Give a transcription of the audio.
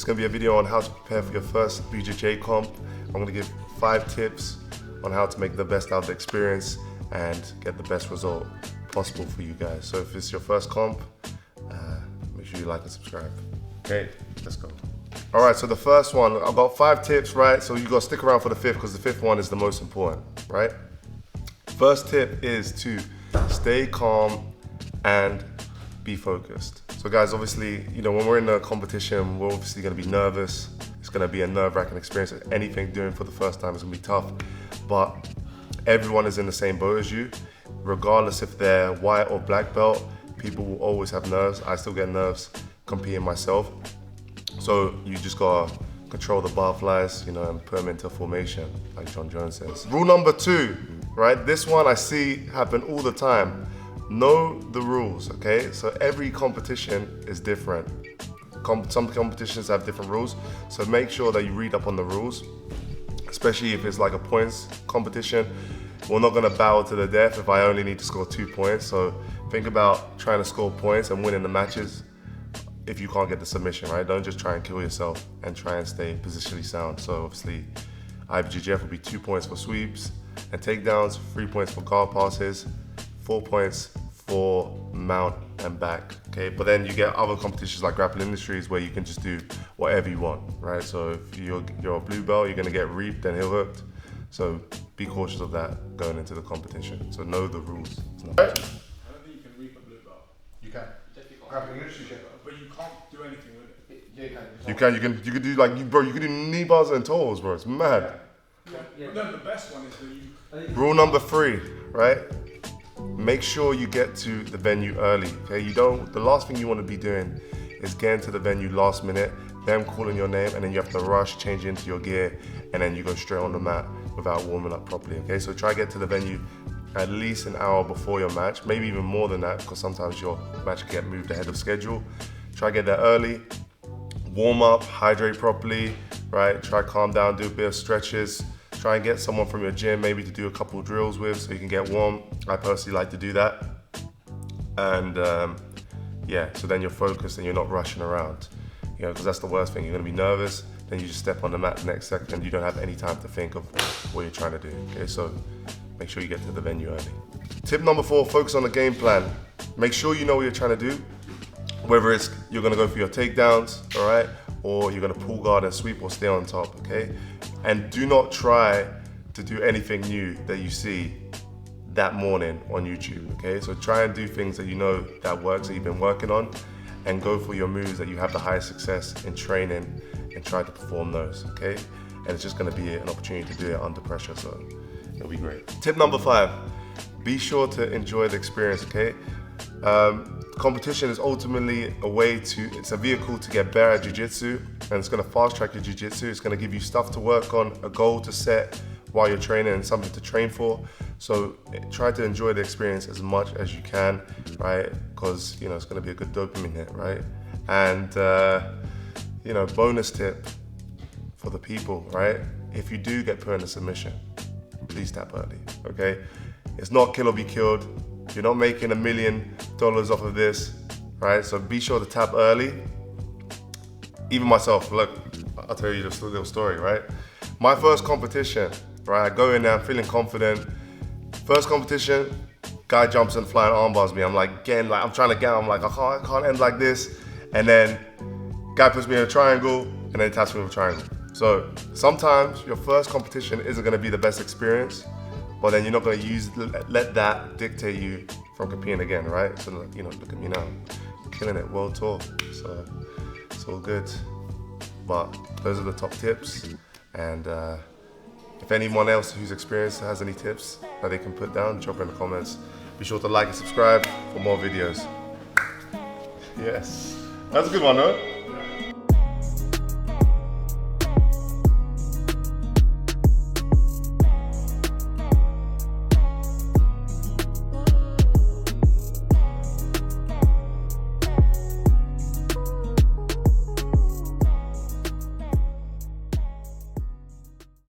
going to be a video on how to prepare for your first BJJ comp. I'm going to give 5 tips on how to make the best out of the experience and get the best result possible for you guys. So if it's your first comp, make sure you like and subscribe. Okay, let's go. All right, so the first one, I've got 5 tips, right? So you got to stick around for the 5th because the 5th one is the most important, right? First tip is to stay calm and be focused. So guys, obviously, you know, when we're in a competition, we're obviously going to be nervous. It's going to be a nerve-wracking experience. Anything doing for the first time is going to be tough, but everyone is in the same boat as you. Regardless if they're white or black belt, people will always have nerves. I still get nerves competing myself. So you just gotta control the barflies, you know, and put them into formation, like John Jones says. Rule number 2, right? This one I see happen all the time. Know the rules, okay? So every competition is different. Some competitions have different rules, so make sure that you read up on the rules, especially if it's like a points competition. We're not gonna battle to the death if I only need to score 2 points, so think about trying to score points and winning the matches if you can't get the submission, right? Don't just try and kill yourself and try and stay positionally sound. So obviously, IBJJF will be 2 points for sweeps and takedowns, 3 points for guard passes, 4 points for mount and back, okay? But then you get other competitions like Grappling Industries where you can just do whatever you want, right? So if you're a blue belt, you're gonna get reaped and heel hooked. So be cautious of that going into the competition. So know the rules. I don't think you can reap a blue belt. You can. Grappling Industries, but you can't do anything with it. yeah, You can do like, bro, you can do knee bars and toes, bro. It's mad. Yeah. But then the best one is that you. Rule number 3, right? Make sure you get to the venue early, okay? The last thing you want to be doing is getting to the venue last minute, them calling your name, and then you have to rush, change into your gear, and then you go straight on the mat without warming up properly, okay? So try to get to the venue at least an hour before your match, maybe even more than that, because sometimes your match can get moved ahead of schedule. Try to get there early, warm up, hydrate properly, right? Try to calm down, do a bit of stretches. Try and get someone from your gym maybe to do a couple drills with so you can get warm. I personally like to do that. And yeah, so then you're focused and you're not rushing around, you know, because that's the worst thing. You're gonna be nervous, then you just step on the mat the next second and you don't have any time to think of what you're trying to do, okay? So make sure you get to the venue early. Tip number 4, focus on the game plan. Make sure you know what you're trying to do, whether it's you're gonna go for your takedowns, all right? Or you're gonna pull guard and sweep or stay on top, okay? And do not try to do anything new that you see that morning on YouTube, okay? So try and do things that you know that works, that you've been working on, and go for your moves that you have the highest success in training and try to perform those, okay? And it's just gonna be an opportunity to do it under pressure, so it'll be great. Tip number 5, be sure to enjoy the experience, okay? Competition is ultimately it's a vehicle to get better at jiu-jitsu, and it's gonna fast track your jiu-jitsu. It's gonna give you stuff to work on, a goal to set while you're training and something to train for. So try to enjoy the experience as much as you can, right? Because, you know, it's gonna be a good dopamine hit, right? And, you know, bonus tip for the people, right? If you do get put in a submission, please tap early, okay? It's not kill or be killed. You're not making $1 million off of this, right? So be sure to tap early. Even myself, look, I'll tell you just a little story, right? My first competition, right? I go in there, I'm feeling confident. First competition, guy jumps and flying arm bars me. I'm like, I'm trying to get, I'm like, I can't end like this. And then guy puts me in a triangle and then taps me with a triangle. So sometimes your first competition isn't gonna be the best experience, but then you're not gonna let that dictate you from competing again, right? So, you know, look at me now, killing it, world tour. So it's all good. But those are the top tips. And if anyone else who's experienced has any tips that they can put down, drop in the comments. Be sure to like and subscribe for more videos. Yes, that's a good one, huh?